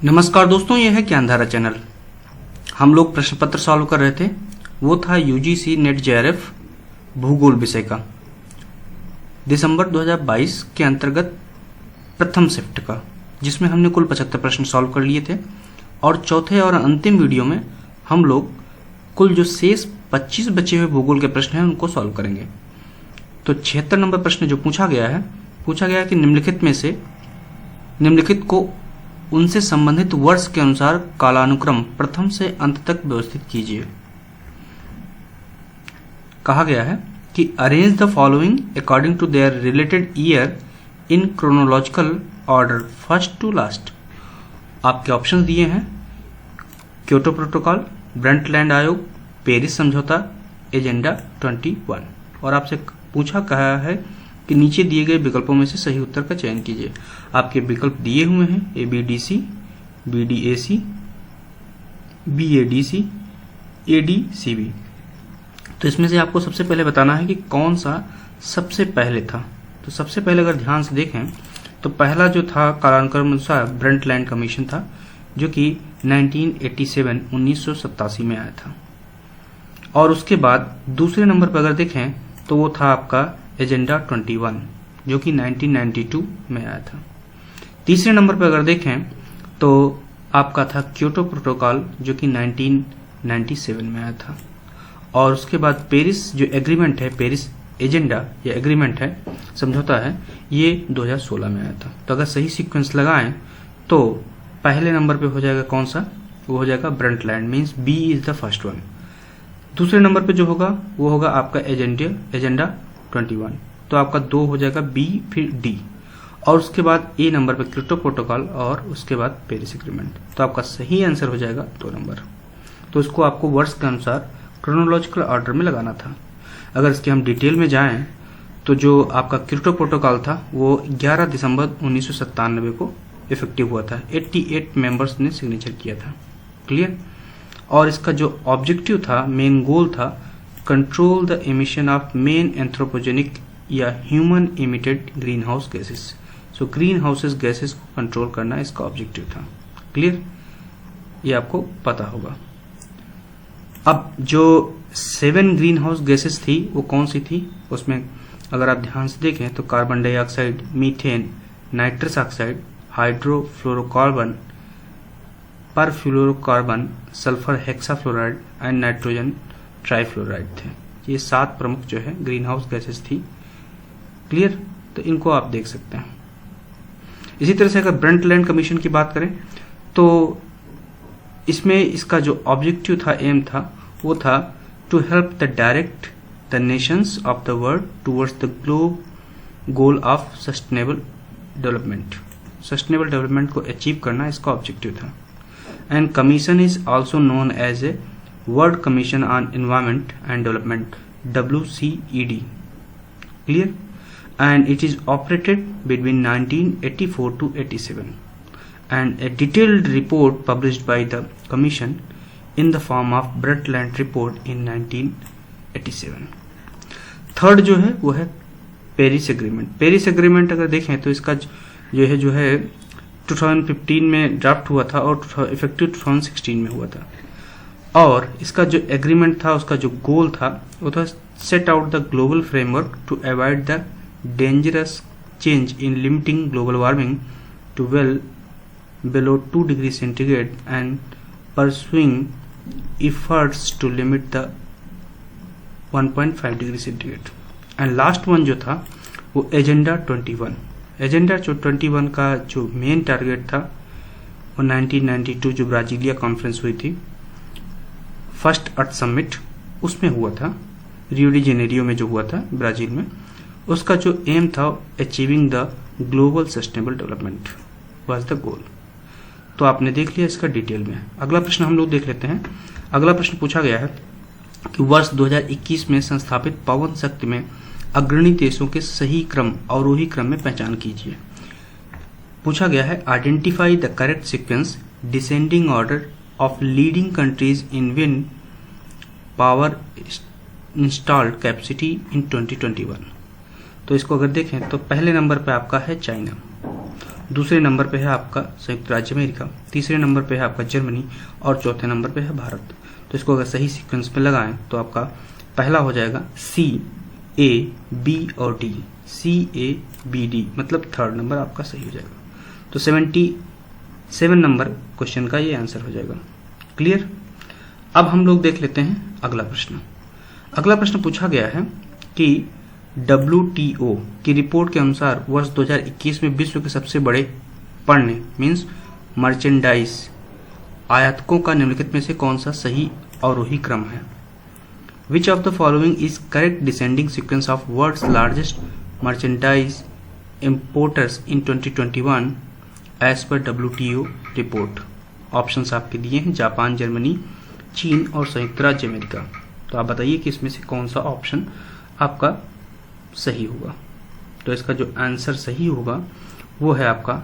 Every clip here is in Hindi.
नमस्कार दोस्तों, यह है ज्ञानधारा चैनल। हम लोग प्रश्न पत्र सॉल्व कर रहे थे। वो था यूजीसी नेट जेआरएफ भूगोल विषय का दिसंबर 2022 के अंतर्गत प्रथम शिफ्ट का, जिसमें हमने कुल 75 प्रश्न सॉल्व कर लिए थे। और चौथे और अंतिम वीडियो में हम लोग कुल जो शेष 25 बचे हुए भूगोल के प्रश्न हैं उनको सॉल्व करेंगे। तो 76 नंबर प्रश्न जो पूछा गया है कि निम्नलिखित में से निम्नलिखित को उनसे संबंधित वर्ष के अनुसार कालानुक्रम प्रथम से अंत तक व्यवस्थित कीजिए। कहा गया है कि arrange the following according to their related year in chronological order first to last. आपके ऑप्शन दिए हैं क्योटो प्रोटोकॉल, ब्रंटलैंड आयोग, पेरिस समझौता, एजेंडा 21। और आपसे पूछा कहा है कि नीचे दिए गए विकल्पों में से सही उत्तर का चयन कीजिए। आपके विकल्प दिए हुए हैं ABDC, BDAC, BADC, ADCB। तो इसमें से आपको सबसे पहले बताना है कि कौन सा सबसे पहले था। तो सबसे पहले अगर ध्यान से देखें तो पहला जो था कालानुक्रम अनुसार ब्रंटलैंड कमीशन था, जो कि 1987 में आया था। और उसके बाद दूसरे नंबर पर अगर देखें तो वो था आपका एजेंडा 21, जो कि 1992 में आया था। तीसरे नंबर पर अगर देखें तो आपका था क्योटो प्रोटोकॉल, जो कि 1997 में आया था। और उसके बाद पेरिस जो एग्रीमेंट है, पेरिस एजेंडा या एग्रीमेंट है, समझौता है, ये 2016 में आया था। तो अगर सही सीक्वेंस लगाएं तो पहले नंबर पे हो जाएगा कौन सा, वो हो जाएगा Brundtland, means B is the first one. दूसरे नंबर पे जो होगा वो होगा आपका एजेंडा 21। तो आपका 2 हो जाएगा B, फिर D, और उसके बाद A नंबर पे क्योटो प्रोटोकॉल, और उसके बाद पेरिस एग्रीमेंट। तो आपका सही आंसर हो जाएगा 2 नंबर। तो इसको आपको वर्ष के अनुसार क्रोनोलॉजिकल ऑर्डर में लगाना था। अगर इसके हम डिटेल में जाएं तो जो आपका क्योटो प्रोटोकॉल था वो 11 दिसंबर 1997 को इफेक्टिव हुआ था। 88 मेंबर्स ने सिग्नेचर किया था। क्लियर। और इसका जो ऑब्जेक्टिव था, मेन गोल था, control the emission of main anthropogenic या human emitted green house gases. So green houses gases को कंट्रोल करना इसका ऑब्जेक्टिव था। क्लियर, ये आपको पता होगा। अब जो 7 ग्रीन हाउस गैसेस थी वो कौन सी थी, उसमें अगर आप ध्यान से देखें तो carbon dioxide, methane, nitrous oxide, hydrofluorocarbon, perfluorocarbon, sulphur hexafluoride and nitrogen trifluoride थे। ये 7 प्रमुख जो है ग्रीन हाउस गैसेस थी। क्लियर, तो इनको आप देख सकते हैं। इसी तरह से अगर ब्रंटलैंड कमीशन की बात करें तो इसमें इसका जो ऑब्जेक्टिव था, एम था, वो था to help the direct the nations of the world towards the goal of sustainable development. Sustainable development को अचीव करना इसका ऑब्जेक्टिव था। And commission is also known as a world commission on environment and development, WCED। Clear. And it is operated between 1984 to 87, and a detailed report published by the Commission in the form of Brundtland Report in 1987. Third जो है वो है पेरिस एग्रीमेंट। पेरिस एग्रीमेंट अगर देखें तो इसका जो है 2015 में ड्राफ्ट हुआ था और इफेक्टिव 2016 में हुआ था। और इसका जो एग्रीमेंट था उसका जो गोल था वो था set out the global framework to avoid the dangerous change in limiting global warming to well below 2 degrees centigrade and pursuing efforts to limit the 1.5 degree centigrade। and last one जो था वो एजेंडा 21। एजेंडा 21 का जो मेन टारगेट था वो 1992 जो ब्राजीलिया कॉन्फ्रेंस हुई थी, फर्स्ट अर्थ समिट, उसमें हुआ था, रियो डी जेनेरियो में जो हुआ था ब्राजील में। उसका जो एम था achieving the global sustainable development was the goal. तो आपने देख लिया इसका डिटेल में। अगला प्रश्न हम लोग देख लेते हैं। अगला प्रश्न पूछा गया है कि वर्ष 2021 में संस्थापित पवन शक्ति में अग्रणी देशों के सही क्रम अवरोही क्रम में पहचान कीजिए। पूछा गया है identify the correct sequence descending order of leading countries in wind power installed capacity in 2021। तो इसको अगर देखें तो पहले नंबर पे आपका है चाइना, दूसरे नंबर पे है आपका संयुक्त राज्य अमेरिका, तीसरे नंबर पे है आपका जर्मनी और चौथे नंबर पे है भारत। तो इसको अगर सही सीक्वेंस में लगाएं तो आपका पहला हो जाएगा सी ए बी और D, C A B D, मतलब थर्ड नंबर आपका सही हो जाएगा। तो 77 नंबर क्वेश्चन का ये आंसर हो जाएगा। क्लियर। अब हम लोग देख लेते हैं अगला प्रश्न। अगला प्रश्न पूछा गया है कि WTO की रिपोर्ट के अनुसार वर्ष 2021 में विश्व के सबसे बड़े पण्य मीन्स मर्चेंडाइज आयातकों का निम्नलिखित में से कौन सा सही अवरोही क्रम है? Which of the following is correct descending sequence of world's largest merchandise importers in 2021 as per WTO report. Options आपके दिए हैं जापान, जर्मनी, चीन और संयुक्त राज्य अमेरिका। तो आप बताइए कि इसमें से कौन सा ऑप्शन आपका सही होगा। तो इसका जो आंसर सही होगा वो है आपका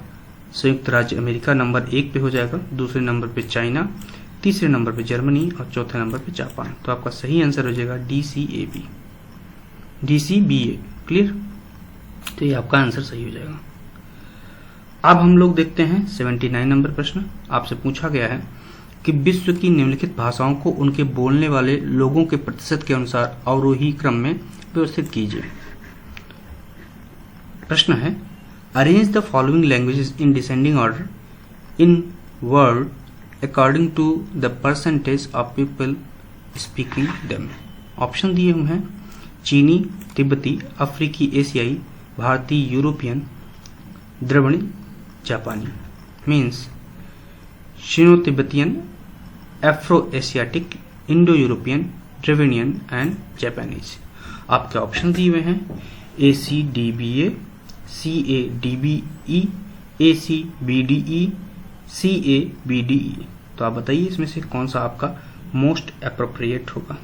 संयुक्त राज्य अमेरिका नंबर 1 पे हो जाएगा, दूसरे नंबर पे चाइना, तीसरे नंबर पे जर्मनी और चौथे नंबर पे जापान। तो आपका सही आंसर हो जाएगा DCAB, DCBA। क्लियर। तो ये आपका आंसर सही हो जाएगा। अब हम लोग देखते हैं 79 नंबर प्रश्न। आपसे पूछा गया है कि विश्व की निम्नलिखित भाषाओं को उनके बोलने वाले लोगों के प्रतिशत के अनुसार अवरोही क्रम में व्यवस्थित कीजिए। प्रश्न है arrange the following languages in descending order in world according to the percentage of people speaking them. Option दिए हुए हैं चीनी, तिब्बती, अफ्रीकी, एशियाई, भारतीय, यूरोपियन, द्रविड़, जापानी। Means Shino Tibetan, Afro Asiatic, Indo European, Dravidian and Japanese. आपके ऑप्शन दिए हुए हैं ACDBA, CADBE, ACBDE, CABDE। तो आप बताइए इसमें से कौन सा आपका मोस्ट एप्रोप्रिएट होगा।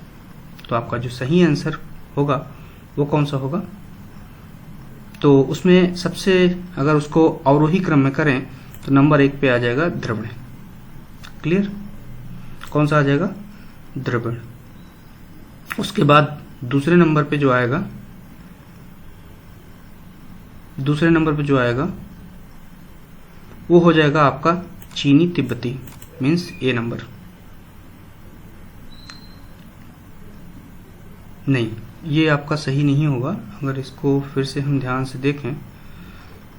तो आपका जो सही आंसर होगा वो कौन सा होगा? तो उसमें सबसे अगर उसको अवरोही क्रम में करें तो नंबर 1 पे आ जाएगा द्रविड़। क्लियर। कौन सा आ जाएगा? द्रविड़। उसके बाद दूसरे नंबर पे जो आएगा वो हो जाएगा आपका चीनी तिब्बती मीन्स A नंबर। नहीं, ये आपका सही नहीं होगा। अगर इसको फिर से हम ध्यान से देखें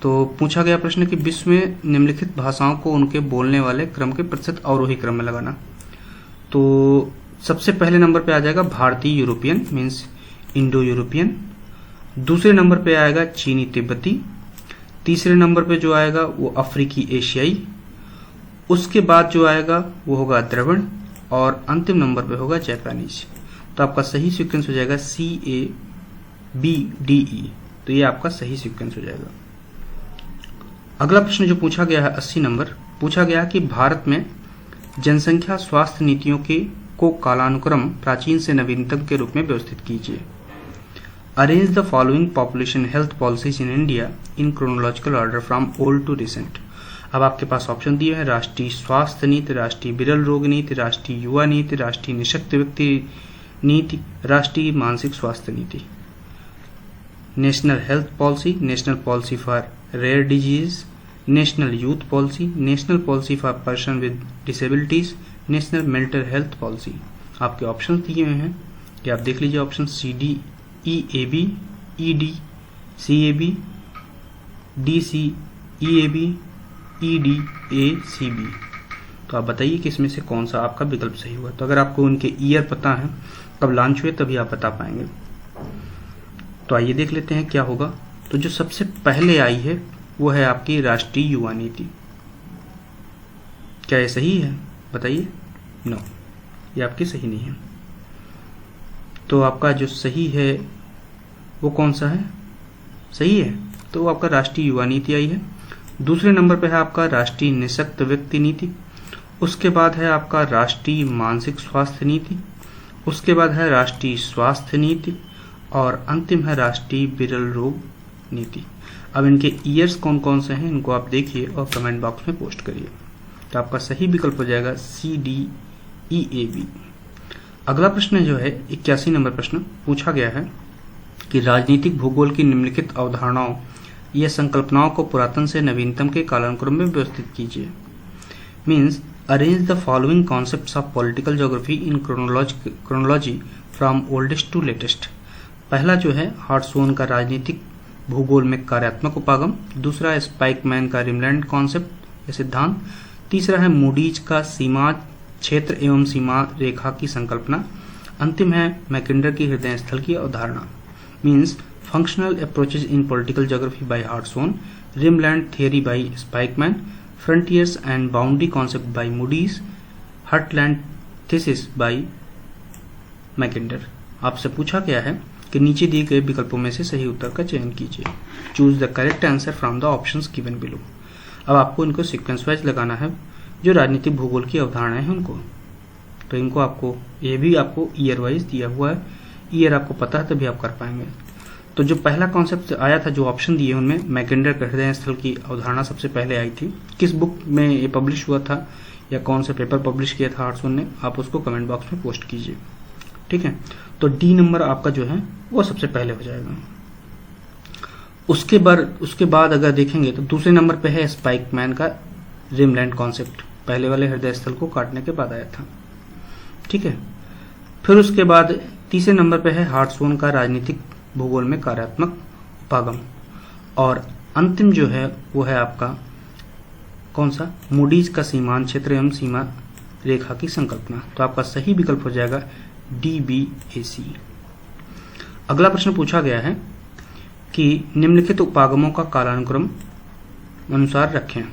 तो पूछा गया प्रश्न कि विश्व में निम्नलिखित भाषाओं को उनके बोलने वाले क्रम के प्रतिशत अवरोही क्रम में लगाना। तो सबसे पहले नंबर पे आ जाएगा भारतीय यूरोपियन मीन्स इंडो यूरोपियन, दूसरे नंबर पे आएगा चीनी तिब्बती, तीसरे नंबर पे जो आएगा वो अफ्रीकी एशियाई, उसके बाद जो आएगा वो होगा द्रविड़ और अंतिम नंबर पे होगा जापानीज। तो आपका सही सीक्वेंस हो जाएगा CABDE। तो ये आपका सही सीक्वेंस हो जाएगा। अगला प्रश्न जो पूछा गया है 80 नंबर, पूछा गया कि भारत में जनसंख्या स्वास्थ्य नीतियों को कालानुक्रम प्राचीन से नवीनतम के रूप में व्यवस्थित कीजिए। Arrange the following population health policies in India in chronological order from old to recent. अब आपके पास ऑप्शन दिए हैं राष्ट्रीय स्वास्थ्य नीति, राष्ट्रीय विरल रोग नीति, राष्ट्रीय युवा नीति, राष्ट्रीय निःशक्त व्यक्ति नीति, राष्ट्रीय मानसिक स्वास्थ्य नीति। National health policy, national policy for rare disease, national youth policy, national policy for person with disabilities, national mental health policy. आपके ऑप्शन दिए हुए हैं कि आप देख लीजिए option CDEAB, ED CAB, DCEAB, EDACB। तो आप बताइए कि इसमें से कौन सा आपका विकल्प सही हुआ। तो अगर आपको उनके ईयर पता है, कब लॉन्च हुए, तभी आप बता पाएंगे। तो आइए देख लेते हैं क्या होगा। तो जो सबसे पहले आई है वो है आपकी राष्ट्रीय युवा नीति। क्या ये सही है? बताइए। नो, ये आपकी सही नहीं है। तो आपका जो सही है वो कौन सा है? सही है तो आपका राष्ट्रीय युवा नीति आई है। दूसरे नंबर पे है आपका राष्ट्रीय निःशक्त व्यक्ति नीति, उसके बाद है आपका राष्ट्रीय मानसिक स्वास्थ्य नीति, उसके बाद है राष्ट्रीय स्वास्थ्य नीति और अंतिम है राष्ट्रीय विरल रोग नीति। अब इनके ईयर्स कौन कौन से हैं इनको आप देखिए और कमेंट बॉक्स में पोस्ट करिए। तो आपका सही विकल्प हो जाएगा CDEAB। अगला प्रश्न जो है 81 नंबर प्रश्न पूछा गया है कि राजनीतिक भूगोल की निम्नलिखित अवधारणाओं यह संकल्पनाओं को पुरातन से नवीनतम के कालानुक्रम में व्यवस्थित कीजिए। Means arrange the following concepts of political geography in chronology from oldest to latest. पहला जो है हार्ट्सोन का राजनीतिक भूगोल में कार्यात्मक उपागम, दूसरा है स्पाइकमैन का रिमलैंड कॉन्सेप्ट या सिद्धांत, तीसरा है मूडीज का सीमा क्षेत्र एवं सीमा रेखा की संकल्पना, अंतिम है मैकिंडर की हृदय स्थल की अवधारणा। Means functional approaches in political geography by Hartshorne, rimland theory by Spykman, frontiers and boundary concept by Moodie's, heartland thesis by Mackinder. आपसे पूछा गया है कि नीचे दिए गए विकल्पों में से सही उत्तर का चयन कीजिए। Choose the correct answer from the options given below. अब आपको इनको सीक्वेंस वाइज लगाना है, जो राजनीतिक भूगोल की अवधारणाएं हैं उनको। तो इनको आपको ये भी आपको ईयर वाइज दिया हुआ है, ईयर आपको पता है तभी आप कर पाएंगे। तो जो पहला कॉन्सेप्ट आया था, जो ऑप्शन दिए उनमें मैकिंडर का हृदय स्थल की अवधारणा सबसे पहले आई थी। किस बुक में ये पब्लिश हुआ था या कौन सा पेपर पब्लिश किया था हार्ट्सोन ने, आप उसको कमेंट बॉक्स में पोस्ट कीजिए। ठीक है, तो डी नंबर आपका जो है वो सबसे पहले हो जाएगा। उसके बाद अगर देखेंगे तो दूसरे नंबर पे है स्पाइकमैन का रिमलैंड कॉन्सेप्ट, पहले वाले हृदय स्थल को काटने के बाद आया था। ठीक है, फिर उसके बाद तीसरे नंबर पे है हार्ट्सोन का राजनीतिक भूगोल में कार्यात्मक उपागम, और अंतिम जो है वो है आपका कौन सा, मूडीज का सीमांत क्षेत्र एवं सीमा रेखा की संकल्पना। तो आपका सही विकल्प हो जाएगा DBAC। अगला प्रश्न पूछा गया है कि निम्नलिखित उपागमों का कालानुक्रम अनुसार रखें।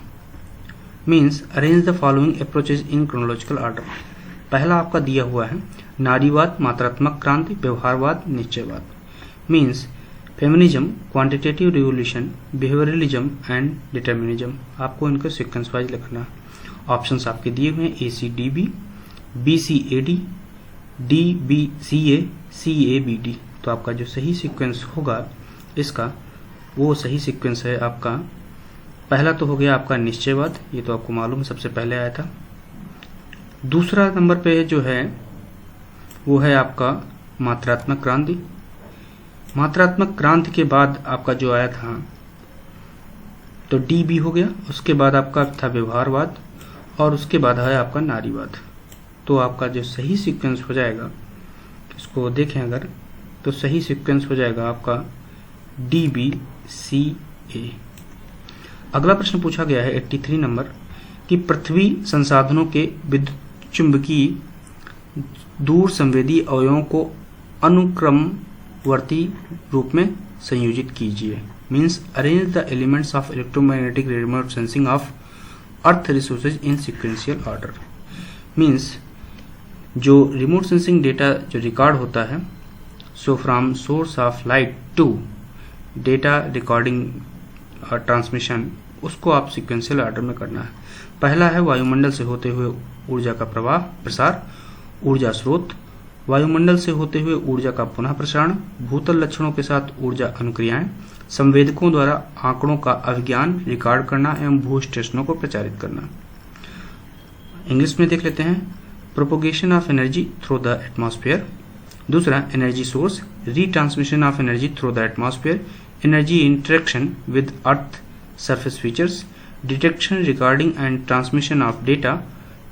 Means arrange the following approaches in chronological order. पहला आपका दिया हुआ है नारीवाद, मात्रात्मक क्रांति, व्यवहारवाद, निश्चयवाद। Means feminism, quantitative revolution, behaviouralism and determinism. आपको इनको सीक्वेंस वाइज लिखना। ऑप्शंस आपके दिए हुए हैं ACDB, BCAD, DBCA, CABD। तो आपका जो सही सीक्वेंस होगा इसका, वो सही सीक्वेंस है आपका, पहला तो हो गया आपका निश्चयवाद, ये तो आपको मालूम सबसे पहले आया था। दूसरा नंबर पे जो है वो है आपका मात्रात्मक क्रांति। मात्रात्मक क्रांति के बाद आपका जो आया था तो DB हो गया। उसके बाद आपका था व्यवहारवाद और उसके बाद है आपका नारीवाद। तो आपका जो सही सीक्वेंस हो जाएगा, इसको देखें अगर, तो सही सीक्वेंस हो जाएगा आपका DBCA। अगला प्रश्न पूछा गया है 83 नंबर कि पृथ्वी संसाधनों के विद्युत चुंबकीय दूर संवेदी अवयवों को अनुक्रमवर्ती रूप में संयोजित कीजिए। Means arrange the elements of electromagnetic remote sensing of earth resources in sequential order. Means जो रिमोट सेंसिंग डेटा जो रिकॉर्ड होता है, so from source of light to data recording और ट्रांसमिशन, उसको आप सिक्वेंशियल ऑर्डर में करना है। पहला है वायुमंडल से होते हुए ऊर्जा का प्रवाह प्रसार, ऊर्जा स्रोत, वायुमंडल से होते हुए ऊर्जा का पुनः प्रसारण, भूतल लक्षणों के साथ ऊर्जा अनुक्रियाएं, संवेदकों द्वारा आंकड़ों का अभिज्ञान रिकॉर्ड करना एवं भू स्टेशनों को प्रचारित करना। इंग्लिश में देख लेते हैं, propagation of energy through the atmosphere. दूसरा energy source, retransmission of energy through the atmosphere, energy interaction with earth surface features, detection recording and transmission of data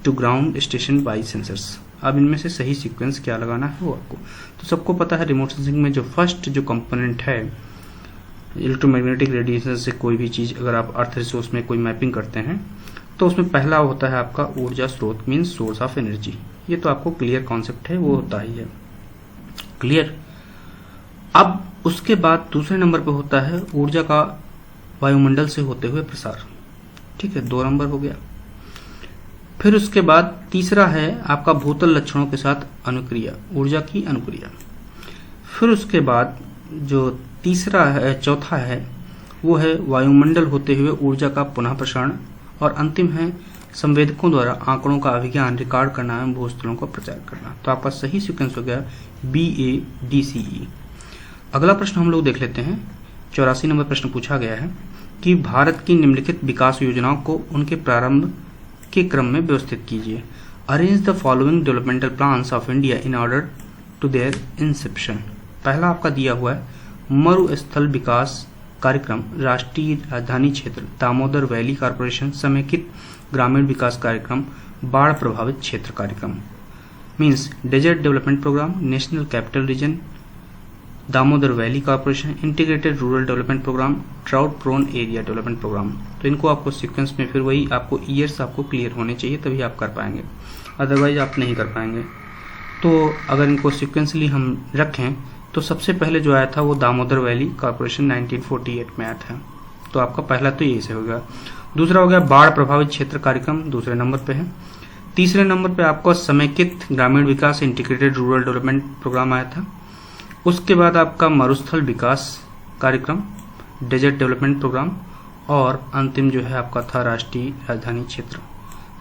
to ground station by sensors. अब इनमें से सही सीक्वेंस क्या लगाना है वो आपको तो सबको पता है। रिमोट सेंसिंग में जो फर्स्ट जो कंपोनेंट है, इलेक्ट्रोमैग्नेटिक रेडिएशन से कोई भी चीज अगर आप अर्थ रिसोर्स में कोई मैपिंग करते हैं तो उसमें पहला होता है आपका ऊर्जा स्रोत, मीन्स सोर्स ऑफ एनर्जी। ये तो आपको क्लियर कॉन्सेप्ट है, वो होता ही है क्लियर। अब उसके बाद दूसरे नंबर पे होता है ऊर्जा का वायुमंडल से होते हुए प्रसार। ठीक है, 2 नंबर हो गया। फिर उसके बाद तीसरा है आपका भूतल लक्षणों के साथ अनुक्रिया, ऊर्जा की अनुक्रिया। फिर उसके बाद जो तीसरा है, चौथा है, वो है वायुमंडल होते हुए ऊर्जा का पुनः प्रसारण, और अंतिम है संवेदकों द्वारा आंकड़ों का अभिज्ञान रिकॉर्ड करना एवं भूस्थलों का प्रचार करना। तो आपका सही सीक्वेंस हो गया BADCE। अगला प्रश्न हम लोग देख लेते हैं। 84 नंबर प्रश्न पूछा गया है कि भारत की निम्नलिखित विकास योजनाओं को उनके प्रारंभ के क्रम में व्यवस्थित कीजिए। Arrange the following developmental plans of India in order to their inception. पहला आपका दिया हुआ है मरुस्थल विकास कार्यक्रम राष्ट्रीय राजधानी क्षेत्र दामोदर वैली कॉरपोरेशन समेकित ग्रामीण विकास कार्यक्रम बाढ़ प्रभावित क्षेत्र कार्यक्रम means desert development programme, national capital region, Damodar valley corporation, integrated rural development programme, drought prone area development programme. तो इनको आपको सीक्वेंस में फिर वही आपको ईयर्स आपको क्लियर होने चाहिए, तभी आप कर पाएंगे, अदरवाइज आप नहीं कर पाएंगे। तो अगर इनको सीक्वेंसली हम रखें तो सबसे पहले जो आया था वो दामोदर वैली कॉरपोरेशन 1948 में आया था, तो आपका पहला तो यही से होगा। दूसरा हो गया बाढ़ प्रभावित क्षेत्र कार्यक्रम, दूसरे नंबर पे है। तीसरे नंबर पे आपको समेकित ग्रामीण विकास इंटीग्रेटेड रूरल डेवलपमेंट प्रोग्राम आया था। उसके बाद आपका मरुस्थल विकास कार्यक्रम, डेजर्ट डेवलपमेंट प्रोग्राम, और अंतिम जो है आपका था राष्ट्रीय राजधानी क्षेत्र।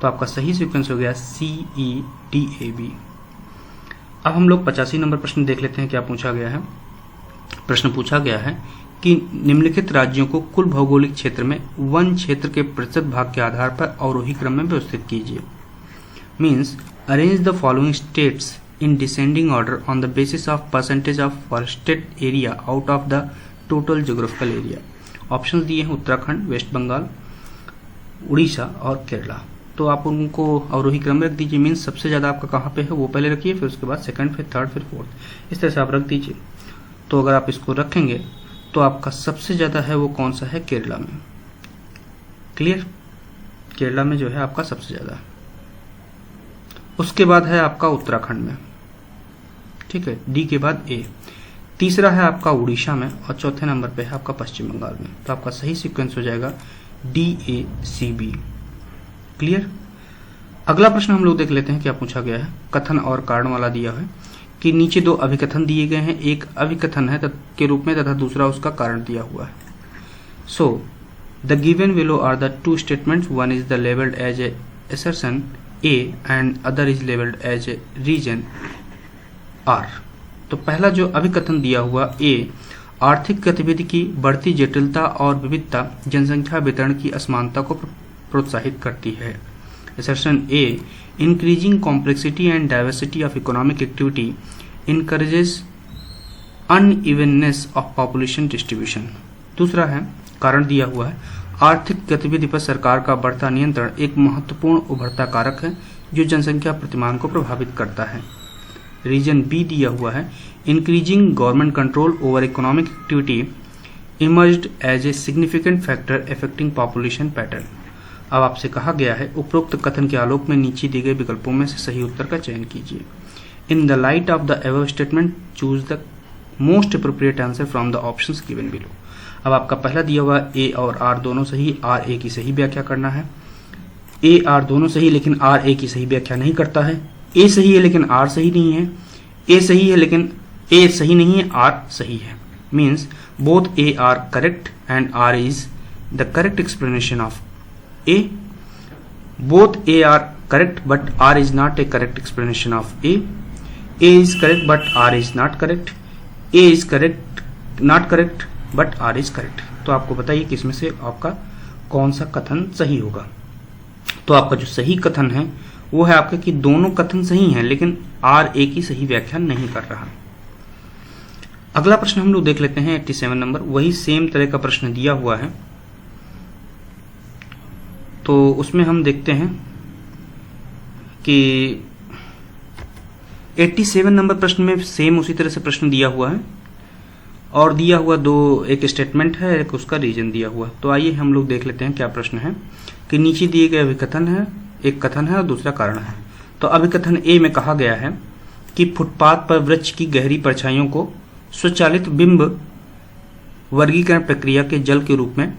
तो आपका सही सीक्वेंस हो गया CEDAB। अब हम लोग 85 नंबर प्रश्न देख लेते हैं क्या पूछा गया है। प्रश्न पूछा गया है कि निम्नलिखित राज्यों को कुल भौगोलिक क्षेत्र में वन क्षेत्र के प्रतिशत भाग के आधार पर अवरोही क्रम में व्यवस्थित कीजिए। Means arrange the following states in descending order on the basis of percentage of forested area out of the total geographical area। Options दिए हैं उत्तराखंड, वेस्ट बंगाल, उड़ीसा और केरला। तो आप उनको अवरोही क्रम में रख दीजिए। मीन्स सबसे ज्यादा आपका कहाँ पे है वो पहले रखिए, फिर उसके बाद सेकंड, फिर थर्ड, फिर फोर्थ, इस तरह से आप रख दीजिए। तो अगर आप इसको रखेंगे तो आपका सबसे ज्यादा है वो कौन सा है, केरला में। क्लियर, केरला में जो है आपका सबसे ज्यादा। उसके बाद है आपका उत्तराखंड में, ठीक है, डी के बाद ए। तीसरा है आपका उड़ीसा में और चौथे नंबर पे है आपका पश्चिम बंगाल में। तो आपका सही सीक्वेंस हो जाएगा DACB। क्लियर। अगला प्रश्न हम लोग देख लेते हैं क्या पूछा गया है। कथन और कारण वाला दिया है कि नीचे दो अभिकथन दिए गए हैं, एक अभिकथन है के रूप में तथा दूसरा उसका कारण दिया हुआ है। So the given below are the two statements, one is the labelled as a assertion A and other is labeled as a region R। तो पहला जो अभिकथन दिया हुआ A, आर्थिक गतिविधि की बढ़ती जटिलता और विविधता जनसंख्या वितरण की असमानता को प्रोत्साहित करती है। Assertion A, increasing complexity and diversity of economic activity encourages unevenness of population distribution। दूसरा है कारण दिया हुआ है, आर्थिक गतिविधि पर सरकार का बढ़ता नियंत्रण एक महत्वपूर्ण उभरता कारक है जो जनसंख्या प्रतिमान को प्रभावित करता है। रीजन बी दिया हुआ है, increasing government control over economic activity emerged as a significant factor affecting population pattern. अब आपसे कहा गया है उपरोक्त कथन के आलोक में नीचे दिए गए विकल्पों में से सही उत्तर का चयन कीजिए। In the light of the above statement choose the most appropriate answer from the options given below. अब आपका पहला दिया हुआ ए और आर दोनों सही, आर ए की सही व्याख्या करना है। ए आर दोनों सही लेकिन आर ए की सही व्याख्या नहीं करता है। ए सही है लेकिन आर सही नहीं है। ए सही है लेकिन ए सही नहीं है, आर सही है। Means both A R correct and R is the correct explanation of A. Both A R correct but R is not a correct explanation of A. A is correct but R is not correct. A is correct not correct but R is correct. तो आपको बताइए कि इसमें से आपका कौन सा कथन सही होगा। तो आपका जो सही कथन है वो है आपका कि दोनों कथन सही हैं लेकिन आर ए की सही व्याख्या नहीं कर रहा। अगला प्रश्न हम लोग देख लेते हैं 87 नंबर, वही सेम तरह का प्रश्न दिया हुआ है। तो उसमें हम देखते हैं कि 87 नंबर प्रश्न में सेम उसी तरह से प्रश्न दिया हुआ है और दिया हुआ दो, एक स्टेटमेंट है, एक उसका रीजन दिया हुआ। तो आइए हम लोग देख लेते हैं क्या प्रश्न है कि नीचे दिए गए अभिकथन है, एक कथन है और दूसरा कारण है। तो अभिकथन ए में कहा गया है कि फुटपाथ पर वृक्ष की गहरी परछाइयों को स्वचालित बिंब वर्गीकरण प्रक्रिया के जल के रूप में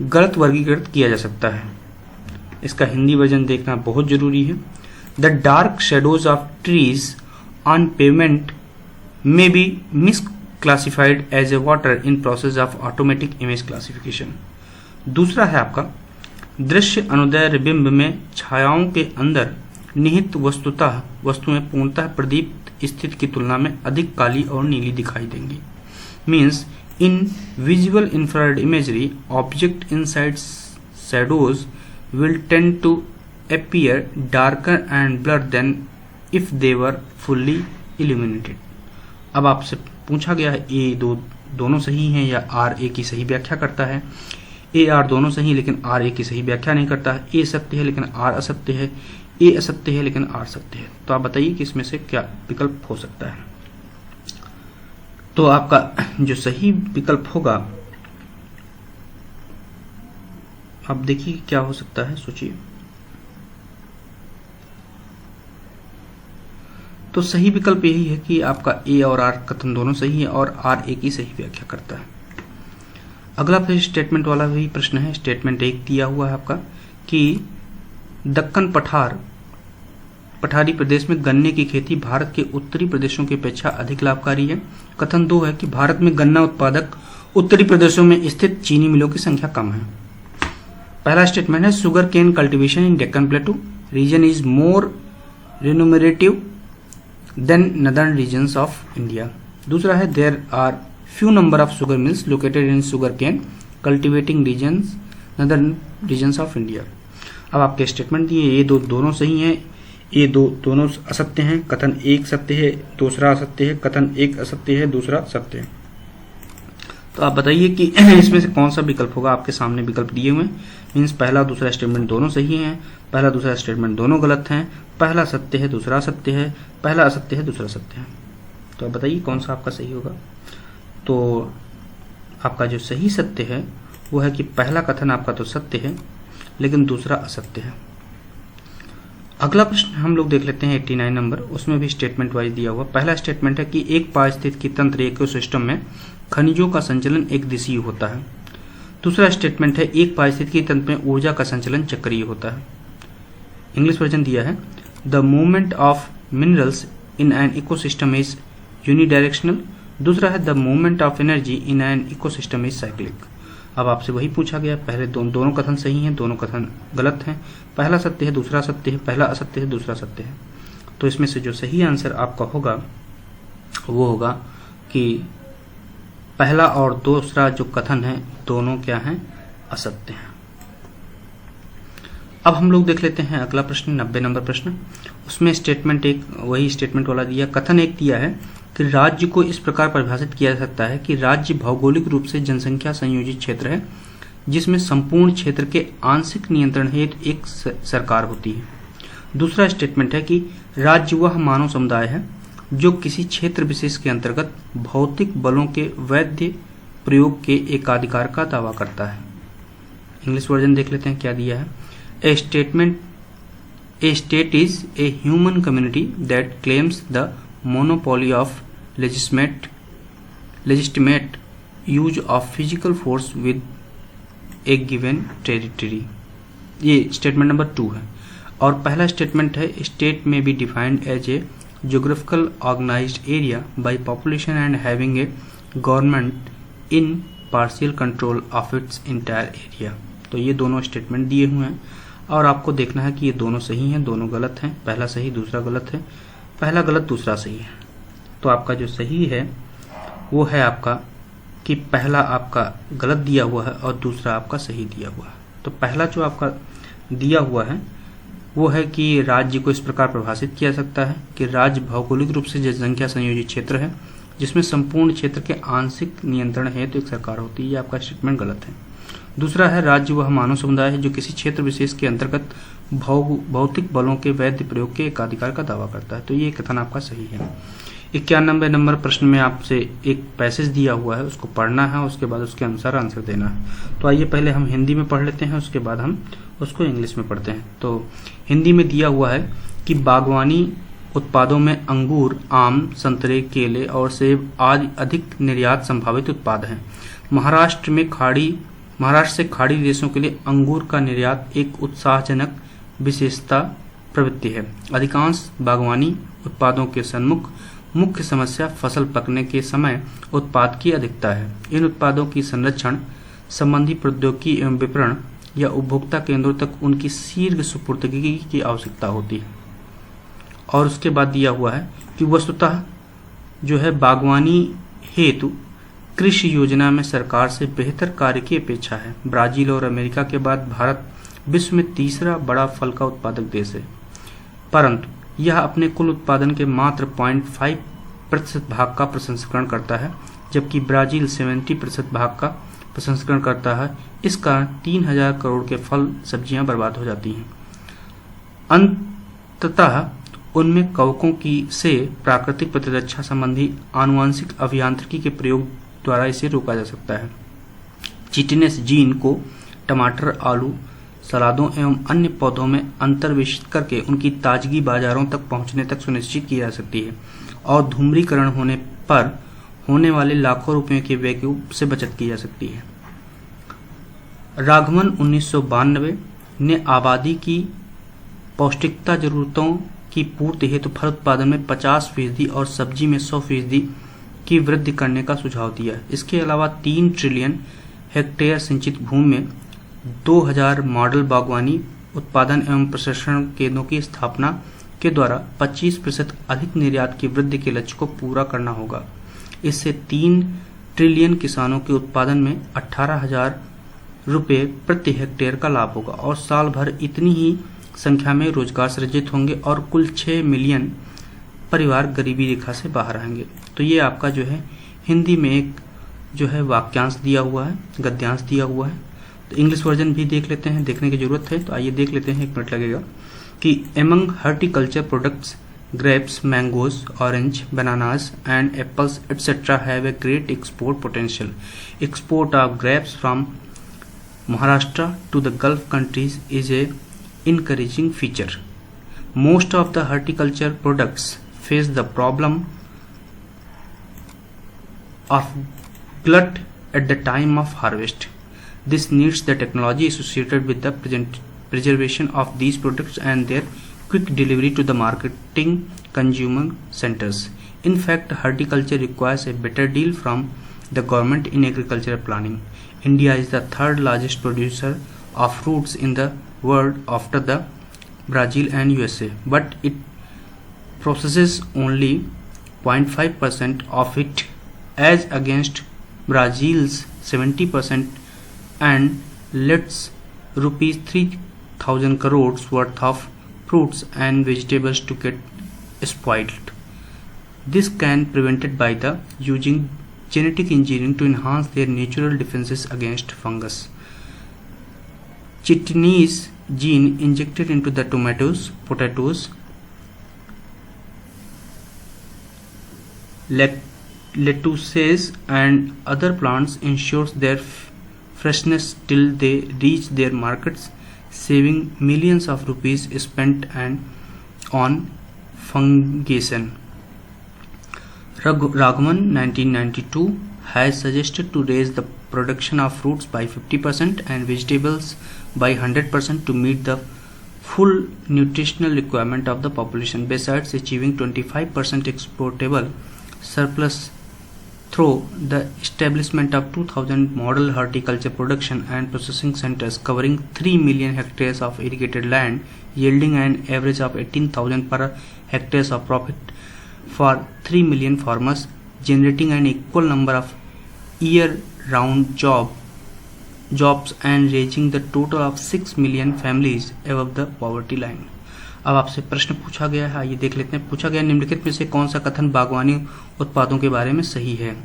गलत वर्गीकृत किया जा सकता है। इसका हिंदी वर्जन देखना बहुत जरूरी है। The dark shadows of trees on pavement may be miss classified as a water in process of automatic image classification। दूसरा है आपका दृश्य अनुदैर्ध्य बिंब में छायाओं के अंदर निहित वस्तुएं पूर्णतः प्रदीप्त स्थिति की तुलना में अधिक काली और नीली दिखाई देंगी। Means in visual infrared imagery object inside shadows will tend to appear darker and blurred than if they were fully illuminated। अब आपसे पूछा गया है ये दो दोनों सही हैं या आर ए की सही व्याख्या करता है। ए आर दोनों सही लेकिन आर ए की सही व्याख्या नहीं करता है। ए सत्य है लेकिन आर असत्य है। ए असत्य है लेकिन आर सत्य है। तो आप बताइए कि इसमें से क्या विकल्प हो सकता है। तो आपका जो सही विकल्प होगा, अब देखिए क्या हो सकता है, सोचिए। तो सही विकल्प यही है कि आपका ए और आर कथन दोनों सही है और आर ए की सही व्याख्या करता है। अगला फिर स्टेटमेंट वाला भी प्रश्न है। स्टेटमेंट 1 दिया हुआ है आपका कि दक्कन पठारी प्रदेश में गन्ने की खेती भारत के उत्तरी प्रदेशों की अपेक्षा अधिक लाभकारी है। कथन 2 है कि भारत में गन्ना उत्पादक उत्तरी प्रदेशों में स्थित चीनी मिलों की संख्या कम है। पहला स्टेटमेंट है sugar cane cultivation in Deccan plateau region is more remunerative than northern regions of India. दूसरा है there are few number of sugar mills located in sugar cane cultivating regions northern regions of India. अब आपके स्टेटमेंट दिए, ये दोनों सही हैं, ये दोनों असत्य हैं। कथन 1 सत्य है, दूसरा असत्य है। कथन 1 असत्य है, दूसरा सत्य है। तो आप बताइए कि इसमें से कौन सा विकल्प होगा। आपके सामने विकल्प दिए हुए, मीन्स पहला दूसरा स्टेटमेंट दोनों सही हैं, पहला दूसरा स्टेटमेंट दोनों गलत हैं, पहला सत्य है दूसरा असत्य है, पहला असत्य है दूसरा सत्य है। तो आप बताइए कौन सा आपका सही होगा। तो आपका जो सही सत्य है वो है कि पहला कथन आपका तो सत्य है लेकिन दूसरा असत्य है। अगला प्रश्न हम लोग देख लेते हैं 89 नंबर। उसमें भी स्टेटमेंट वाइज दिया हुआ। पहला स्टेटमेंट है कि एक पारिस्थितिकी तंत्र इकोसिस्टम में खनिजों का संचलन एक दिशीय होता है। दूसरा स्टेटमेंट है एक पारिस्थितिकी तंत्र में ऊर्जा का संचलन चक्रीय होता है। इंग्लिश वर्जन दिया है the movement of minerals in an ecosystem is unidirectional. दूसरा है the movement of energy in an ecosystem is cyclic. अब आपसे वही पूछा गया, पहले दोनों कथन सही हैं, दोनों कथन गलत हैं। पहला सत्य है दूसरा सत्य है, पहला असत्य है दूसरा सत्य है। तो इसमें से जो सही आंसर आपका होगा वो होगा कि पहला और दूसरा जो कथन है दोनों क्या हैं, असत्य हैं। अब हम लोग देख लेते हैं अगला प्रश्न 90 नंबर प्रश्न। उसमें स्टेटमेंट 1 वही स्टेटमेंट वाला दिया। कथन 1 दिया है कि राज्य को इस प्रकार परिभाषित किया जा सकता है कि राज्य भौगोलिक रूप से जनसंख्या संयोजित क्षेत्र है जिसमें संपूर्ण क्षेत्र के आंशिक नियंत्रण हेतु एक सरकार होती है। दूसरा स्टेटमेंट है कि राज्य वह मानव समुदाय है जो किसी क्षेत्र विशेष के अंतर्गत भौतिक बलों के वैध प्रयोग के एकाधिकार का दावा करता है। इंग्लिश वर्जन देख लेते हैं क्या दिया है। A state is a human community that claims the monopoly of legitimate use of physical force with a given territory। ये स्टेटमेंट नंबर 2 है। और पहला स्टेटमेंट है स्टेट में be defined as a geographical organized area by population and having a government in partial control of its entire area। तो ये दोनों स्टेटमेंट दिए हुए हैं और आपको देखना है कि ये दोनों सही हैं दोनों गलत हैं। पहला सही दूसरा गलत है, पहला गलत दूसरा सही है। तो आपका जो सही है वो है आपका कि पहला आपका गलत दिया हुआ है और दूसरा आपका सही दिया हुआ है। तो पहला जो आपका दिया हुआ है वो है कि राज्य को इस प्रकार परिभाषित किया सकता है कि राज्य भौगोलिक रूप से जनसंख्या संयोजित क्षेत्र है जिसमें संपूर्ण क्षेत्र के आंशिक नियंत्रण हेतु एक सरकार होती है। ये आपका स्टेटमेंट गलत है। दूसरा है राज्य वह मानव समुदाय है जो किसी क्षेत्र विशेष के अंतर्गत भौतिक बलों के वैध प्रयोग के एकाधिकार का दावा करता है। तो ये कथन आपका सही है। 91 नंबर प्रश्न में आपसे एक पैसेज दिया हुआ है, उसको पढ़ना है, उसके बाद उसके अनुसार आंसर देना है। तो आइए पहले हम हिंदी में पढ़ लेते हैं, उसके बाद हम उसको इंग्लिश में पढ़ते हैं। तो हिंदी में दिया हुआ है कि बागवानी उत्पादों में अंगूर, आम, संतरे, केले और सेब आदि अधिक निर्यात संभावित उत्पाद हैं। महाराष्ट्र से खाड़ी देशों के लिए अंगूर का निर्यात एक उत्साहजनक विशेषता प्रवृत्ति है। अधिकांश बागवानी उत्पादों के सन्मुख मुख्य समस्या फसल पकने के समय उत्पाद की अधिकता है। इन उत्पादों की संरक्षण संबंधी प्रौद्योगिकी एवं विपणन या उपभोक्ता केंद्रों तक उनकी शीघ्र सुपुर्दगी की आवश्यकता होती है। और उसके बाद दिया हुआ है कि वस्तुतः जो है बागवानी हेतु कृषि योजना में सरकार से बेहतर कार्य की अपेक्षा है। ब्राजील और अमेरिका के बाद भारत विश्व में तीसरा बड़ा फल का उत्पादक देश है, परंतु यह अपने कुल उत्पादन के मात्र 0.5% भाग का प्रसंस्करण करता है। जबकि ब्राजील 70% भाग का प्रसंस्करण करता है। इस कारण 3000 करोड़ के फल सब्जियां बर्बाद हो जाती हैं। अंततः उनमें कवकों की से प्राकृतिक प्रतिरक्षा संबंधी आनुवंशिक अभियांत्रिकी के प्रयोग द्वारा इसे रोका जा सकता है। चिटिनेस जीन को टमाटर, आलू, सलादों एवं अन्य पौधों में अंतर्वेशित करके उनकी ताजगी बाजारों तक पहुंचने तक सुनिश्चित की जा सकती है और धूम्रीकरण होने पर होने वाले लाखों रुपयों के व्यय से बचत की जा सकती है। राघवन 1992 ने आबादी की पौष्टिकता जरूरतों की पूर्ति हेतु फल उत्पादन में 50% और सब्जी में 100% की वृद्धि करने का सुझाव दिया। इसके अलावा 3 ट्रिलियन हेक्टेयर सिंचित भूमि में 2000 मॉडल बागवानी उत्पादन एवं प्रसंस्करण केंद्रों की स्थापना के द्वारा 25% अधिक निर्यात की वृद्धि के लक्ष्य को पूरा करना होगा। इससे 3 ट्रिलियन किसानों के उत्पादन में 18,000 रुपये प्रति हेक्टेयर का लाभ होगा और साल भर इतनी ही संख्या में रोजगार सृजित होंगे और कुल 6 मिलियन परिवार गरीबी रेखा से बाहर आएंगे। तो ये आपका जो है हिंदी में एक जो है वाक्यांश दिया हुआ है, गद्यांश दिया हुआ है। तो इंग्लिश वर्जन भी देख लेते हैं, देखने की जरूरत है तो आइए देख लेते हैं, 1 मिनट लगेगा। कि among horticulture products grapes, mangoes, orange, bananas and apples etc. have a great export potential. Export of grapes from Maharashtra to the Gulf countries is a encouraging feature. Most of the horticulture products face the problem of glut at the time of harvest. This needs the technology associated with the preservation of these products and their quick delivery to the marketing consumer centers. In fact, horticulture requires a better deal from the government in agricultural planning. India is the 3rd largest producer of fruits in the world after the Brazil and USA, but it processes only 0.5% of it as against Brazil's 70% and lets rupees 3,000 crores worth of fruits and vegetables to get spoiled. This can be prevented by the using genetic engineering to enhance their natural defenses against fungus. Chitinase gene injected into the tomatoes, potatoes, lettuces and other plants ensures their freshness till they reach their markets, saving millions of rupees spent on fungation. Raghavan 1992 has suggested to raise the production of fruits by 50% and vegetables by 100% to meet the full nutritional requirement of the population, besides achieving 25% exportable surplus through the establishment of 2,000 model horticulture production and processing centers covering 3 million hectares of irrigated land, yielding an average of 18,000 per hectares of profit for 3 million farmers, generating an equal number of year-round jobs and raising the total of 6 million families above the poverty line. अब आपसे प्रश्न पूछा गया है, आइए देख लेते हैं। पूछा गया निम्नलिखित में से कौन सा कथन बागवानी उत्पादों के बारे में सही है।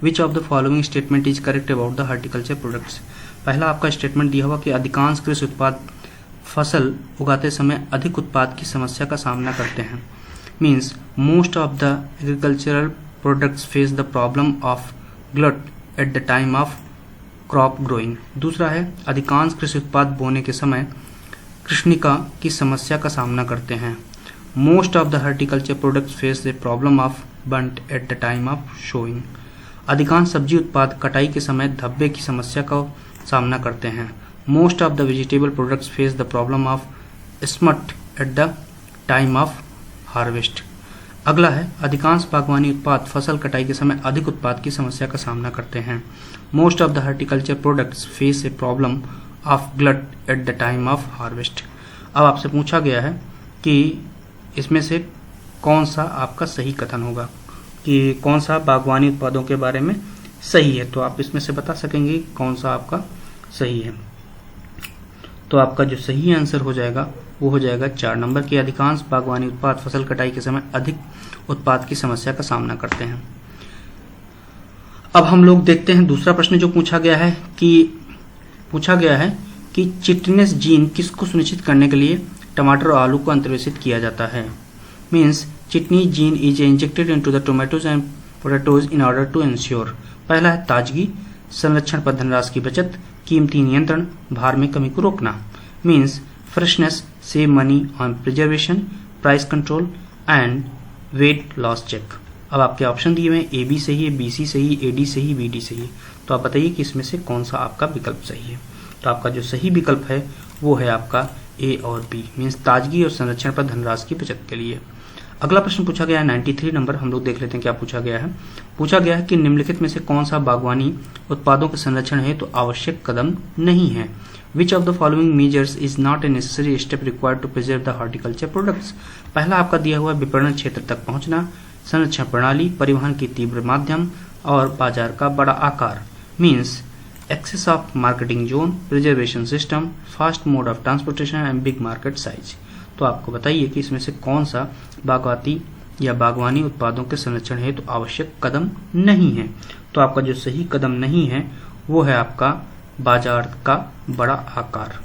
Which of the following statement is correct about the horticulture products. पहला आपका स्टेटमेंट दिया हुआ कि अधिकांश कृषि उत्पाद फसल उगाते समय अधिक उत्पाद की समस्या का सामना करते हैं। Means most of the agricultural products face the problem of glut eight the time of crop growing. दूसरा है अधिकांश कृषि उत्पाद बोने के समय कृष्णिका की समस्या का सामना करते हैं। Most of the horticulture products face the problem of bunt at the time of showing. अधिकांश सब्जी उत्पाद कटाई के समय धब्बे की समस्या का सामना करते हैं। Most of the vegetable products face the problem of smut eight the time of harvest. अगला है अधिकांश बागवानी उत्पाद फसल कटाई के समय अधिक उत्पाद की समस्या का सामना करते हैं। Most of the horticulture products face a problem of glut eight the time of harvest. अब आपसे पूछा गया है कि इसमें से कौन सा आपका सही कथन होगा, कि कौन सा बागवानी उत्पादों के बारे में सही है। तो आप इसमें से बता सकेंगे कौन सा आपका सही है। तो आपका जो सही आंसर हो जाएगा वो हो जाएगा 4 नंबर के अधिकांश बागवानी उत्पाद फसल कटाई के समय अधिक उत्पाद की समस्या का सामना करते हैं। अब हम लोग देखते हैं दूसरा प्रश्न जो पूछा गया है कि चिटनेस जीन किसको सुनिश्चित करने के लिए टमाटर और आलू को अंतर्वेशित किया जाता है। Means chitni gene is injected into the tomatoes and potatoes in order to ensure. पहला है ताजगी, संरक्षण पर धनराशि की बचत, कीमती नियंत्रण, भार में कमी को रोकना। Means freshness, save money on preservation, price control and weight loss check. अब आपके ऑप्शन दिए हुए हैं, ए बी सही है, बी सी सही, ए डी सही, बी डी सही है। तो आप बताइए कि इसमें से कौन सा आपका विकल्प सही है। तो आपका जो सही विकल्प है वो है आपका ए और बी, मीन्स ताजगी और संरक्षण पर धनराशि की बचत के लिए। अगला प्रश्न पूछा गया है 93 नंबर, हम लोग देख लेते हैं क्या पूछा गया है। पूछा गया है कि निम्नलिखित में से कौन सा बागवानी उत्पादों के संरक्षण है तो आवश्यक कदम नहीं है। Which of the following measures is not a necessary step required to preserve the horticulture products. पहला आपका दिया हुआ विपणन क्षेत्र तक पहुंचना, संरक्षण प्रणाली, परिवहन की तीव्र माध्यम और बाजार का बड़ा आकार। Means access of marketing zone, preservation system, fast mode of transportation and big market size. तो आपको बताइए कि इसमें से कौन सा बागवानी उत्पादों के संरक्षण हेतु तो आवश्यक कदम नहीं है। तो आपका जो सही कदम नहीं है वो है आपका बाजार का बड़ा आकार।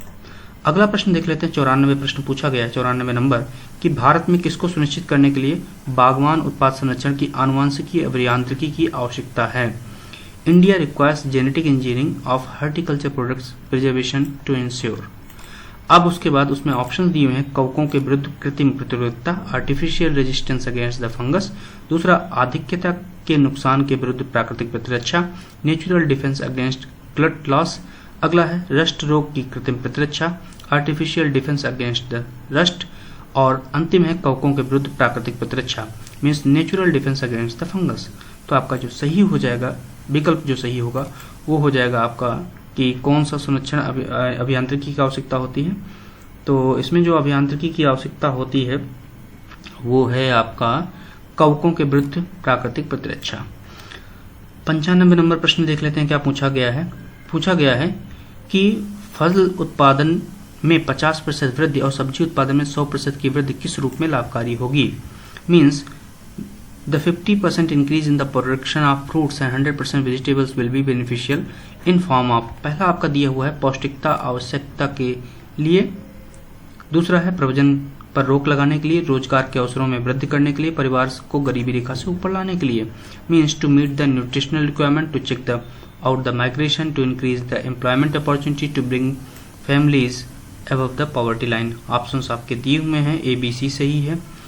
अगला प्रश्न देख लेते हैं, 94 प्रश्न पूछा गया है, 94 नंबर, कि भारत में किसको सुनिश्चित करने के लिए बागवान उत्पाद संरक्षण की आनुवंशिकी अभियांत्रिकी की आवश्यकता है। India requires genetic engineering of horticulture products preservation to ensure. अब उसके बाद उसमें ऑप्शन दिए हुए हैं, कवकों के विरुद्ध कृत्रिम प्रतिरोधकता, artificial resistance against the fungus, दूसरा आधिक्यता के नुकसान के विरुद्ध प्राकृतिक प्रतिरक्षा, natural defence against glut loss, अगला है रस्ट रोग की कृत्रिम प्रतिरक्षा, artificial defence against the rust, और अंतिम है कवकों के विरुद्ध प्राकृतिक प्रतिरक्षा, means natural defence against the fungus. तो आपका जो सही हो जाएगा, विकल्प जो सही होगा वो हो जाएगा आपका कि कौन सा संरक्षण अभियांत्रिकी की आवश्यकता होती है। तो इसमें जो अभियांत्रिकी की आवश्यकता होती है वो है आपका कवकों के विरुद्ध प्राकृतिक प्रतिरक्षा। 95 नंबर प्रश्न देख लेते हैं क्या पूछा गया है। पूछा गया है कि फल उत्पादन में 50% वृद्धि और सब्जी उत्पादन में 100% की वृद्धि किस रूप में लाभकारी होगी। Means the 50% increase in the production of fruits and 100% vegetables will be beneficial in form of। पहला आपका दिया हुआ है पौष्टिकता आवश्यकता के लिए, दूसरा है प्रवजन पर रोक लगाने के लिए, रोजगार के अवसरों में वृद्धि करने के लिए, परिवार को गरीबी रेखा से ऊपर लाने के लिए। Means to meet the nutritional requirement, to check the out the migration, to increase the employment opportunity, to bring families above the poverty line. Options आपके दिए हुए हैं, ए बी सी सही है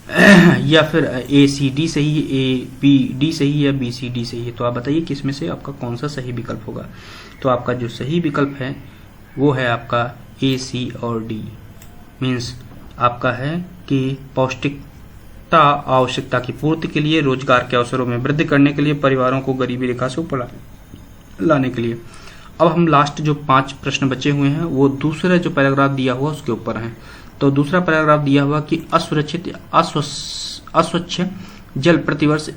या फिर ए सी डी सही है, ए बी डी सही है या बी सी डी सही है। तो आप बताइए कि इसमें से आपका कौन सा सही विकल्प होगा। तो आपका जो सही विकल्प है वो है आपका ए सी और डी। मीन्स आपका है कि पौष्टिकता आवश्यकता की पूर्ति के लिए, रोजगार के अवसरों में वृद्धि करने के लिए, परिवारों को गरीबी रेखा से ऊपर लाने के लिए। अब हम लास्ट जो 5 प्रश्न बचे हुए हैं वो दूसरा जो पैराग्राफ दिया हुआ उसके ऊपर हैं। तो दूसरा पैराग्राफ दिया हुआ कि असुरक्षित अस्वच्छ जल प्रतिवर्ष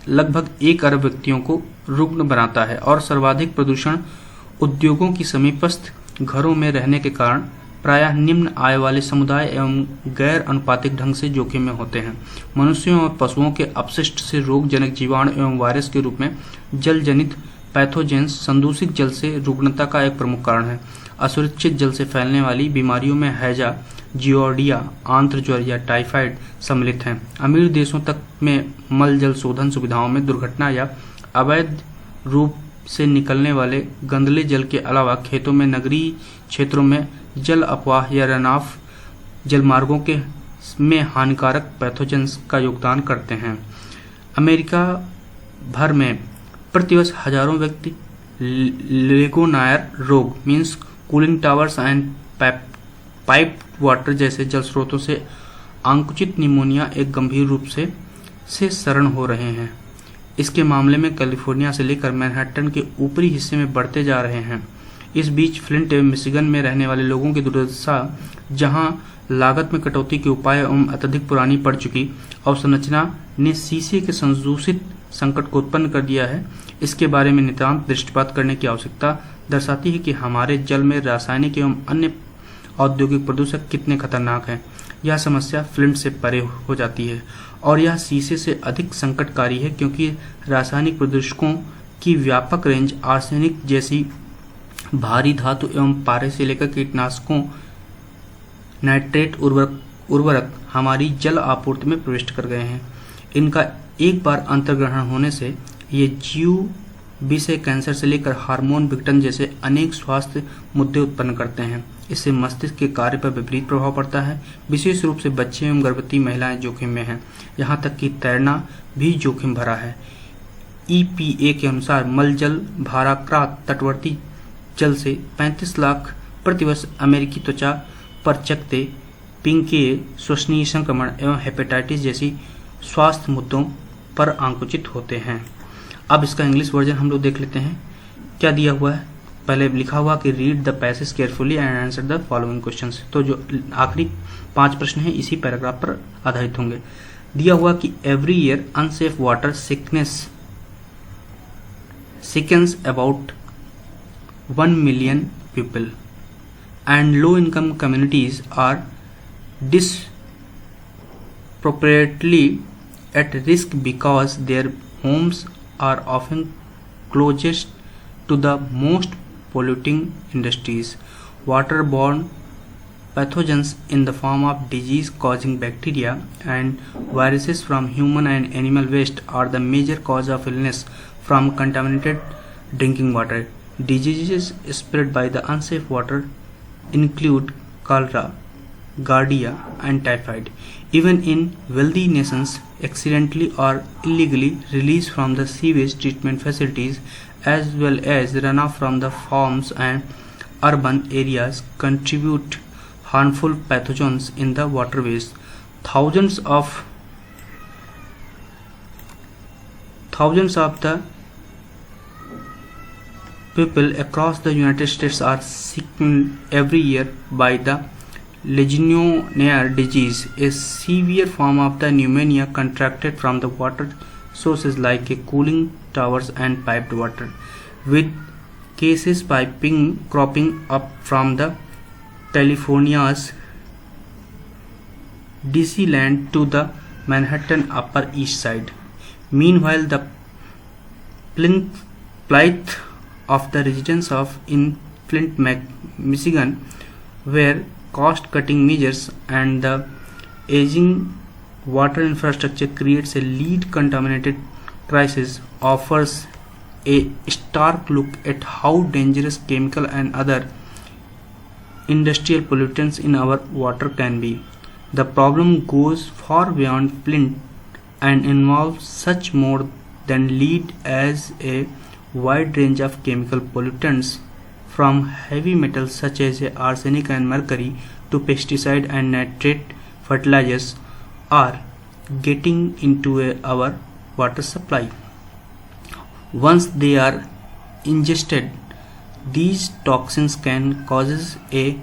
लगभग 1 अरब व्यक्तियों को रुग्ण बनाता है और सर्वाधिक प्रदूषण उद्योगों की समीपस्थ घरों में रहने के कारण प्रायः निम्न आय वाले समुदाय एवं गैर अनुपातिक ढंग से जोखिम में होते हैं। मनुष्यों और पशुओं के अपशिष्ट से रोगजनक जीवाणु एवं वायरस के रूप में जल जनित पैथोजेंस संदूषित जल से रुग्णता का एक प्रमुख कारण है। असुरक्षित जल से फैलने वाली बीमारियों में हैजा, जियोर्डिया, आंत्र ज्वर या टाइफाइड सम्मिलित हैं। अमीर देशों तक में मल जल शोधन सुविधाओं में दुर्घटना या अवैध रूप से निकलने वाले गंदले जल के अलावा खेतों में, नगरीय क्षेत्रों में जल अपवाह या रन ऑफ जलमार्गों के में हानिकारक पैथोजेंस का योगदान करते हैं। अमेरिका भर में प्रतिवर्ष हजारों व्यक्ति लेगोनायर रोग, means cooling towers and pipe water जैसे जल स्रोतों से आंकुचित निमोनिया एक गंभीर रूप से शरण हो रहे हैं। इसके मामले में कैलिफोर्निया से लेकर मैनहट्टन के ऊपरी हिस्से में बढ़ते जा रहे हैं। इस बीच फ्लिंट एवं मिशिगन में रहने वाले लोगों की दुर्दशा, जहां लागत में कटौती के उपाय एवं अत्यधिक पुरानी पड़ चुकी अवसंरचना ने शीशे के संदूषित संकट को उत्पन्न कर दिया है, इसके बारे में नितांत दृष्टिपात करने की आवश्यकता दर्शाती है कि हमारे जल में रासायनिक एवं अन्य औद्योगिक प्रदूषक कितने खतरनाक हैं। यह समस्या फ्लिंट से परे हो जाती है और यह शीशे से अधिक संकटकारी है, क्योंकि रासायनिक प्रदूषकों की व्यापक रेंज आर्सेनिक जैसी भारी धातु एवं पारे से लेकर कीटनाशकों, नाइट्रेट उर्वरक हमारी जल आपूर्ति में प्रविष्ट कर गए हैं। इनका एक बार अंतर्ग्रहण होने से ये जीव विषय कैंसर से लेकर हार्मोन विघटन जैसे अनेक स्वास्थ्य मुद्दे उत्पन्न करते हैं। इससे मस्तिष्क के कार्य पर विपरीत प्रभाव पड़ता है। विशेष रूप से बच्चे एवं गर्भवती महिलाएं जोखिम में हैं। यहाँ तक कि तैरना भी जोखिम भरा है। EPA के अनुसार मलजल, भाराक्रांत तटवर्ती जल से 35 लाख प्रतिवर्ष अमेरिकी त्वचा पर चकत्ते, पिंकेय, श्वसनीय संक्रमण एवं हेपेटाइटिस जैसी स्वास्थ्य मुद्दों पर आंकुचित होते हैं। अब इसका इंग्लिश वर्जन हम लोग देख लेते हैं। क्या दिया हुआ है? पहले लिखा हुआ कि read the passage carefully and answer the following questions. तो जो आखिरी 5 प्रश्न हैं इसी पैराग्राफ पर आधारित होंगे। दिया हुआ कि every year unsafe water sickens about 1 million people and low income communities are disproportionately at risk because their homes are often closest to the most polluting industries. Waterborne pathogens in the form of disease causing bacteria and viruses from human and animal waste are the major cause of illness from contaminated drinking water. Diseases spread by the unsafe water include cholera, giardia, and typhoid. Even in wealthy nations, accidentally or illegally release from the sewage treatment facilities as well as runoff from the farms and urban areas contribute harmful pathogens in the waterways. Thousands of the people across the United States are sickened every year by the Legionnaires disease, a severe form of the pneumonia contracted from the water sources like cooling towers and piped water, with cases cropping up from the California's DC land to the Manhattan Upper East Side. Meanwhile, the plight of the residents in Flint, Michigan, where cost-cutting measures and the aging water infrastructure creates a lead-contaminated crisis, offers a stark look at how dangerous chemical and other industrial pollutants in our water can be. The problem goes far beyond Flint and involves such more than lead as a wide range of chemical pollutants, from heavy metals such as arsenic and mercury to pesticide and nitrate fertilizers, are getting into our water supply. Once they are ingested, these toxins can cause a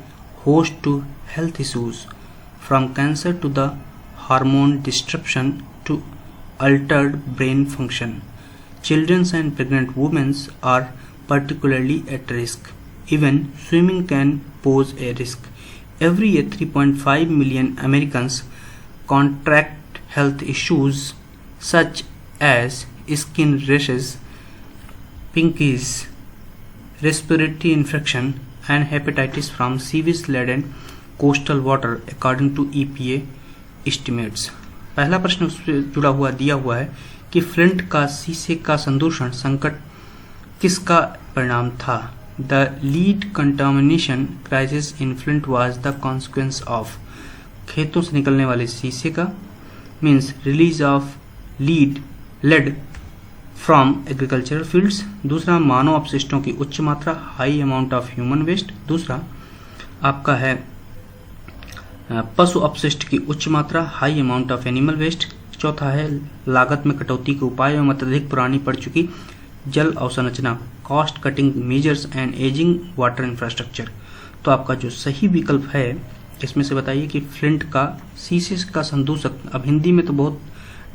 host of health issues, from cancer to the hormone disruption to altered brain function. Children and pregnant women are particularly at risk. Even swimming can pose a risk. Every year 3.5 million Americans contract health issues such as skin rashes, pinkies, respiratory infection and hepatitis from sewage-laden coastal water according to EPA estimates. पहला प्रश्न उससे जुड़ा हुआ दिया हुआ है कि फ्लिंट का शीशे का संदूषण संकट किसका परिणाम था? The lead contamination crisis in Flint was the consequence of खेतों से निकलने वाले शीशे का means release of lead from agricultural fields. दूसरा, मानव अपशिष्टों की उच्च मात्रा, high amount of human waste. दूसरा आपका है पशु अपशिष्ट की उच्च मात्रा, high amount of animal waste. चौथा है लागत में कटौती के उपाय एवं अत्यधिक पुरानी पड़ चुकी जल अवसंरचना, cost cutting measures and ageing water infrastructure. तो आपका जो सही विकल्प है इसमें से बताइए कि फ्लिंट का शीशे का संदूषक। अब हिंदी में तो बहुत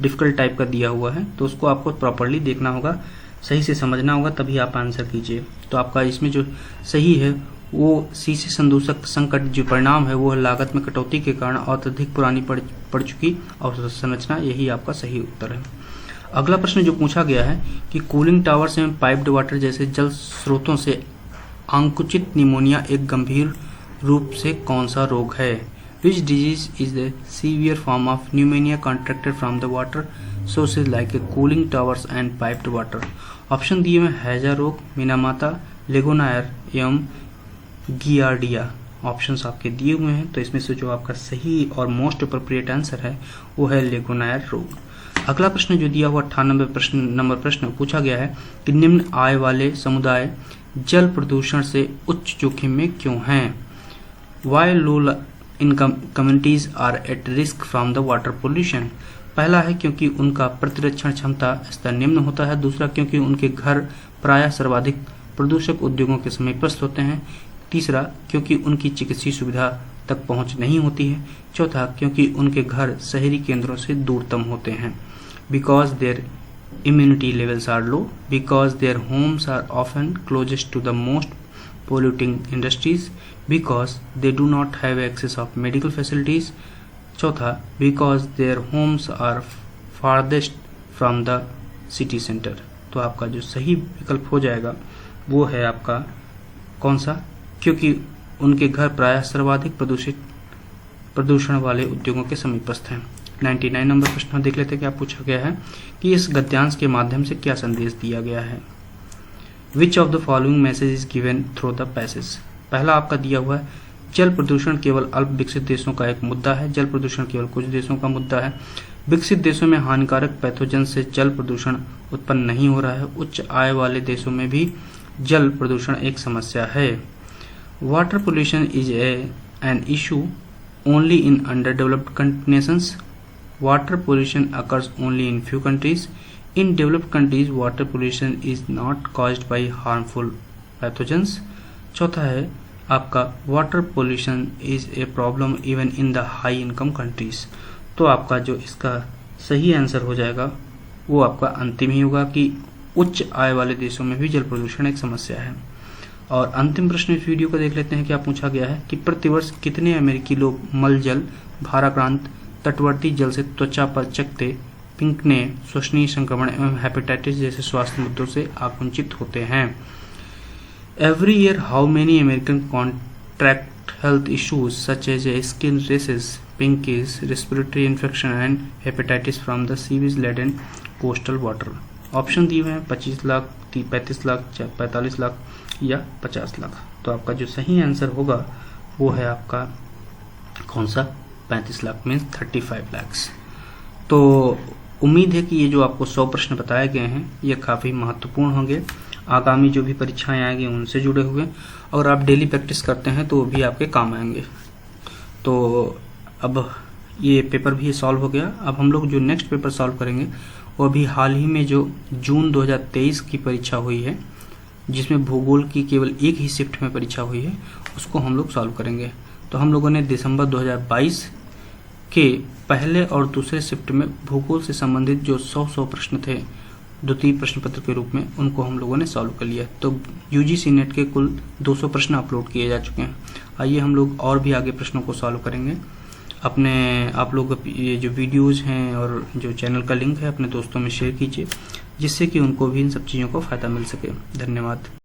डिफिकल्ट टाइप का दिया हुआ है तो उसको आपको प्रॉपरली देखना होगा, सही से समझना होगा, तभी आप आंसर कीजिए। तो आपका इसमें जो सही है वो शीशे संदूषक संकट जो परिणाम है वो लागत में कटौती के कारण अत्यधिक पुरानी पड़ चुकी अवसंरचना, यही आपका सही उत्तर है। अगला प्रश्न जो पूछा गया है कि कूलिंग टावर्स एवं पाइप्ड वाटर जैसे जल स्रोतों से आकुंचित निमोनिया एक गंभीर रूप से कौन सा रोग है? Which disease is the severe form of pneumonia contracted from the water sources like cooling towers and piped water? Option दिए हुए हैजा रोग, मिनामाता, लेगोनायर एवं गियार्डिया। ऑप्शंस आपके दिए हुए हैं, तो इसमें से जो आपका सही और मोस्ट अप्रोप्रिएट आंसर है वो है लेगोनायर रोग। अगला प्रश्न जो दिया हुआ 98 प्रश्न पूछा गया है कि निम्न आय वाले समुदाय जल प्रदूषण से उच्च जोखिम में क्यों हैं? Why low income communities are at risk from the water pollution? पहला है क्योंकि उनका प्रतिरक्षण क्षमता स्तर निम्न होता है। दूसरा क्योंकि उनके घर प्रायः सर्वाधिक प्रदूषक उद्योगों के समीपस्थ होते हैं। तीसरा क्योंकि उनकी चिकित्सीय सुविधा तक पहुंच नहीं होती है। चौथा क्योंकि उनके घर शहरी केंद्रों से दूरतम होते हैं। Because their immunity levels are low, because their homes are often closest to the most polluting industries, because they do not have access of medical facilities. चौथा because their homes are farthest from the city center। तो आपका जो सही विकल्प हो जाएगा वो है आपका कौन सा? क्योंकि उनके घर प्रायः सर्वाधिक प्रदूषण वाले उद्योगों के समीपस्थ हैं। 99 नंबर प्रश्न देख लेते हैं क्या पूछा गया है कि इस गद्यांश के माध्यम से क्या संदेश दिया गया है? Which of the following message is given through the passage? पहला आपका दिया हुआ है जल प्रदूषण केवल अल्प विकसित देशों का एक मुद्दा है। जल प्रदूषण केवल कुछ देशों का मुद्दा है। विकसित देशों में हानिकारक पैथोजन से जल प्रदूषण उत्पन्न नहीं हो रहा है। उच्च आय वाले देशों में भी जल प्रदूषण एक समस्या है। Water pollution is an issue only in अंडरडेवलप्ड Nations. Water pollution occurs only in few countries. In developed countries, water pollution is not caused by harmful pathogens. चौथा है आपका water pollution is a problem even in the high income countries. तो आपका जो इसका सही आंसर हो जाएगा वो आपका अंतिम ही होगा कि उच्च आय वाले देशों में भी जल प्रदूषण एक समस्या है। और अंतिम प्रश्न इस वीडियो को देख लेते हैं। क्या पूछा गया है कि प्रतिवर्ष कितने अमेरिकी लोग मलजल, भाराक्रांत, तटवर्ती जल से त्वचा पर चकते, पिंकने, श्वसनीय संक्रमण एवं हेपेटाइटिस जैसे स्वास्थ्य मुद्दों से आकुंचित होते हैं? Every year how many American contract health issues such as skin rashes, pinkies, respiratory infection and hepatitis from the sewage laden coastal water? Option दिए हुए हैं 25 लाख, 35 लाख, 45 लाख या 50 लाख। तो आपका जो सही आंसर होगा वो है आपका कौन सा? 35 लाख मीन्स 35 लैक्स। तो उम्मीद है कि ये जो आपको 100 प्रश्न बताए गए हैं ये काफ़ी महत्वपूर्ण होंगे, आगामी जो भी परीक्षाएं आएंगी उनसे जुड़े हुए। अगर आप डेली प्रैक्टिस करते हैं तो वो भी आपके काम आएंगे। तो अब ये पेपर भी सॉल्व हो गया। अब हम लोग जो नेक्स्ट पेपर सॉल्व करेंगे वो अभी हाल ही में जो जून 2023 की परीक्षा हुई है, जिसमें भूगोल की केवल एक ही शिफ्ट में परीक्षा हुई है, उसको हम लोग सॉल्व करेंगे। तो हम लोगों ने दिसंबर 2022 के पहले और दूसरे शिफ्ट में भूगोल से संबंधित जो 100 प्रश्न थे द्वितीय प्रश्न पत्र के रूप में, उनको हम लोगों ने सॉल्व कर लिया। तो यूजीसी नेट के कुल 200 प्रश्न अपलोड किए जा चुके हैं। आइए हम लोग और भी आगे प्रश्नों को सॉल्व करेंगे। आप लोग ये जो वीडियोज़ हैं और जो चैनल का लिंक है अपने दोस्तों में शेयर कीजिए, जिससे कि उनको भी इन सब चीज़ों को फ़ायदा मिल सके। धन्यवाद।